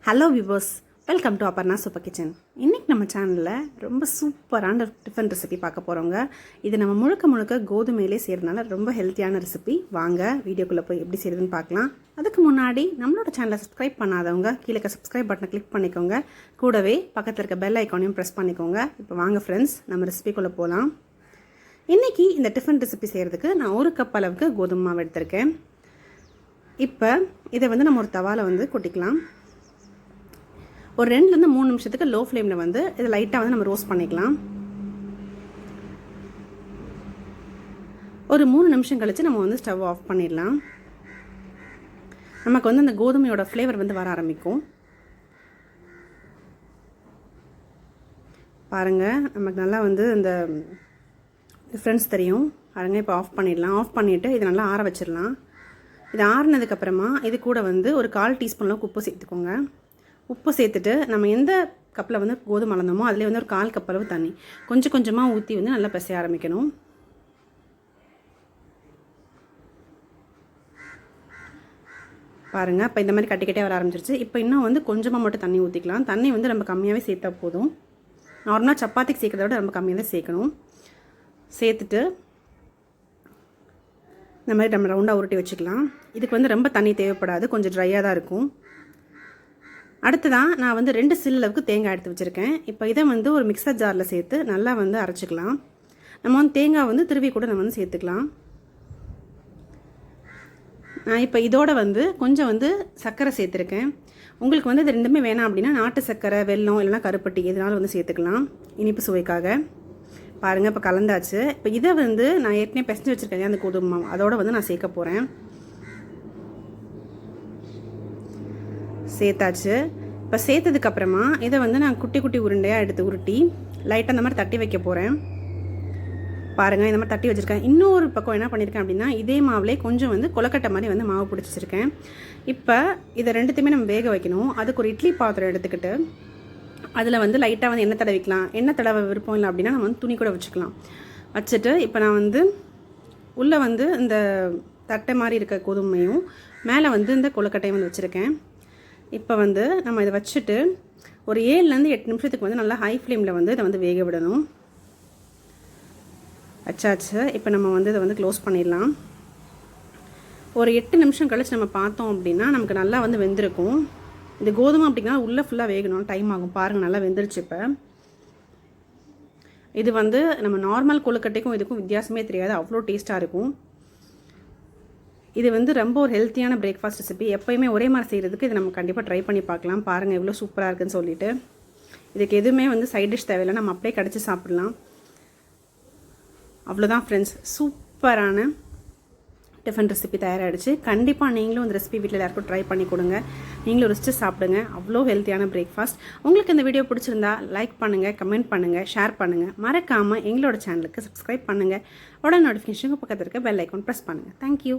Hello viewers, welcome to Aparna super kitchen. இன்றைக்கி நம்ம சேனலில் ரொம்ப சூப்பரான டிஃபன் ரெசிபி பார்க்க போகிறோங்க. இது நம்ம முழுக்க கோதுமையிலே செய்கிறதுனால ரொம்ப ஹெல்த்தியான ரெசிபி. வாங்க வீடியோக்குள்ளே போய் எப்படி செய்கிறதுன்னு பார்க்கலாம். அதுக்கு முன்னாடி நம்மளோட சேனலை சப்ஸ்கிரைப் பண்ணாதவங்க கீழே சப்ஸ்கிரைப் பட்டனை கிளிக் பண்ணிக்கோங்க. கூடவே பக்கத்தில் இருக்க பெல் ஐக்கானையும் ப்ரெஸ் பண்ணிக்கோங்க. இப்போ வாங்க ஃப்ரெண்ட்ஸ், நம்ம ரெசிபிக்குள்ளே போகலாம். இன்றைக்கி இந்த டிஃபன் ரெசிபி செய்கிறதுக்கு நான் 1 கப் அளவுக்கு கோதுமை மாவு எடுத்திருக்கேன். இப்போ இதை நம்ம ஒரு தவாவில் கொட்டிக்கலாம். ஒரு 2-3 நிமிஷத்துக்கு லோ ஃப்ளேமில் இதை லைட்டாக நம்ம ரோஸ்ட் பண்ணிக்கலாம். ஒரு 3 நிமிஷம் கழித்து நம்ம ஸ்டவ் ஆஃப் பண்ணிடலாம். நமக்கு அந்த கோதுமையோட ஃப்ளேவர் வர ஆரம்பிக்கும். பாருங்கள், நமக்கு நல்லா இந்த டிஃப்ரென்ஸ் தெரியும். பாருங்கள், இப்போ ஆஃப் பண்ணிடலாம். ஆஃப் பண்ணிவிட்டு இதை நல்லா ஆற வச்சிடலாம். இது ஆறினதுக்கப்புறமா இது கூட ஒரு 1/4 டீஸ்பூன் அளவுக்கு உப்பு சேர்த்துக்கோங்க. உப்பு சேர்த்துட்டு நம்ம எந்த கப்பில் கோதுமை அளந்தோமோ அதிலே ஒரு 1/4 கப் அளவு தண்ணி கொஞ்சம் கொஞ்சமாக ஊற்றி நல்லா பிசைய ஆரம்பிக்கணும். பாருங்கள், இப்போ இந்த மாதிரி கட்டிக்கிட்டே வர ஆரம்பிச்சிருச்சு. இப்போ இன்னும் கொஞ்சமாக மட்டும் தண்ணி ஊற்றிக்கலாம். தண்ணி நம்ம கம்மியாகவே சேர்த்தா போதும். நார்மலாக சப்பாத்திக்கு சேர்க்கறத விட ரொம்ப கம்மியாக தான் சேர்க்கணும். சேர்த்துட்டு இந்த மாதிரி நம்ம ரவுண்டாக உருட்டி வச்சுக்கலாம். இதுக்கு ரொம்ப தண்ணி தேவைப்படாது, கொஞ்சம் ட்ரையாக தான் இருக்கும். அடுத்ததான் நான் 2 சில் அளவுக்கு தேங்காய் எடுத்து வச்சுருக்கேன். இப்போ இதை ஒரு மிக்சர் ஜாரில் சேர்த்து நல்லா அரைச்சிக்கலாம். நம்ம தேங்காய் திருவி கூட நம்ம சேர்த்துக்கலாம். நான் இப்போ இதோட கொஞ்சம் சர்க்கரை சேர்த்துருக்கேன். உங்களுக்கு இது ரெண்டுமே வேணாம் அப்படின்னா நாட்டு சர்க்கரை, வெல்லம் இல்லைனா கருப்பட்டி எதனாலும் சேர்த்துக்கலாம் இனிப்பு சுவைக்காக. பாருங்கள், இப்போ கலந்தாச்சு. இப்போ இதை நான் ஏற்கனவே பிசைஞ்சு வச்சுருக்கேன் அந்த கோதுமை மாவு, அதோடு நான் சேர்க்க போகிறேன். சேர்த்தாச்சு. இப்போ சேர்த்ததுக்கப்புறமா இதை நான் குட்டி குட்டி உருண்டையாக எடுத்து உருட்டி லைட்டாக இந்த மாதிரி தட்டி வைக்க போகிறேன். பாருங்கள், இந்த மாதிரி தட்டி வச்சுருக்கேன். இன்னொரு பக்கம் என்ன பண்ணியிருக்கேன் அப்படின்னா, இதே மாவுலே கொஞ்சம் கொலக்கட்டை மாதிரி மாவு பிடிச்சி வச்சுருக்கேன். இப்போ இதை ரெண்டுத்தையுமே நம்ம வேக வைக்கணும். அதுக்கு ஒரு இட்லி பாத்திரம் எடுத்துக்கிட்டு அதில் லைட்டாக எண்ணெய் தடவிக்கலாம். எண்ணெய் தடவை விருப்பம் இல்லை அப்படின்னா நம்ம துணி கூட வச்சுக்கலாம். வச்சுட்டு இப்போ நான் உள்ளே இந்த தட்டை மாதிரி இருக்க கோதுமையும் மேலே இந்த கொலக்கட்டையும் வச்சுருக்கேன். இப்போ நம்ம இதை வச்சுட்டு ஒரு 7-8 நிமிஷத்துக்கு நல்லா ஹை ஃப்ளேமில் இதை வேக விடணும். வச்சாச்சு. இப்போ நம்ம இதை க்ளோஸ் பண்ணிடலாம். ஒரு 8 நிமிஷம் கழிச்சு நம்ம பார்த்தோம் அப்படின்னா நமக்கு நல்லா வெந்திருக்கும். இந்த கோதுமை அப்படின்னா உள்ளே ஃபுல்லாக வேகணும், டைம் ஆகும். பாருங்கள், நல்லா வெந்துருச்சு. இப்போ இது நம்ம நார்மல் கொழுக்கட்டைக்கும் இதுக்கும் வித்தியாசமே தெரியாது, அவ்வளோ டேஸ்ட்டாக இருக்கும். இது ரொம்ப ஒரு ஹெல்த்தியான பிரேக்ஃபாஸ்ட் ரெசிபி. எப்போயுமே ஒரே மாதிரி செய்கிறதுக்கு இது நம்ம கண்டிப்பாக ட்ரை பண்ணி பார்க்கலாம். பாருங்கள் எவ்வளோ சூப்பராக இருக்குன்னு சொல்லிட்டு. இதுக்கு எதுவுமே சைட் டிஷ் தேவையில்லை, நம்ம அப்படியே கடிச்சு சாப்பிட்லாம். அவ்வளோதான் ஃப்ரெண்ட்ஸ், சூப்பரான டிஃபன் ரெசிபி தயாராகிடுச்சு. கண்டிப்பாக நீங்களும் இந்த ரெசிபி வீட்டில் எல்லாருக்கும் ட்ரை பண்ணி கொடுங்க. நீங்களும் ருசிச்சு சாப்பிடுங்க. அவ்வளோ ஹெல்த்தியான பிரேக்ஃபாஸ்ட். உங்களுக்கு இந்த வீடியோ பிடிச்சிருந்தா லைக் பண்ணுங்கள், கமெண்ட் பண்ணுங்கள், ஷேர் பண்ணுங்கள். மறக்காமல் எங்களோட சேனலுக்கு சப்ஸ்கிரைப் பண்ணுங்கள். உடனே நோட்டிஃபிகேஷனுக்கு பக்கத்தில் இருக்க பெல் ஐக்கான் ப்ரெஸ் பண்ணுங்கள். தேங்க்யூ.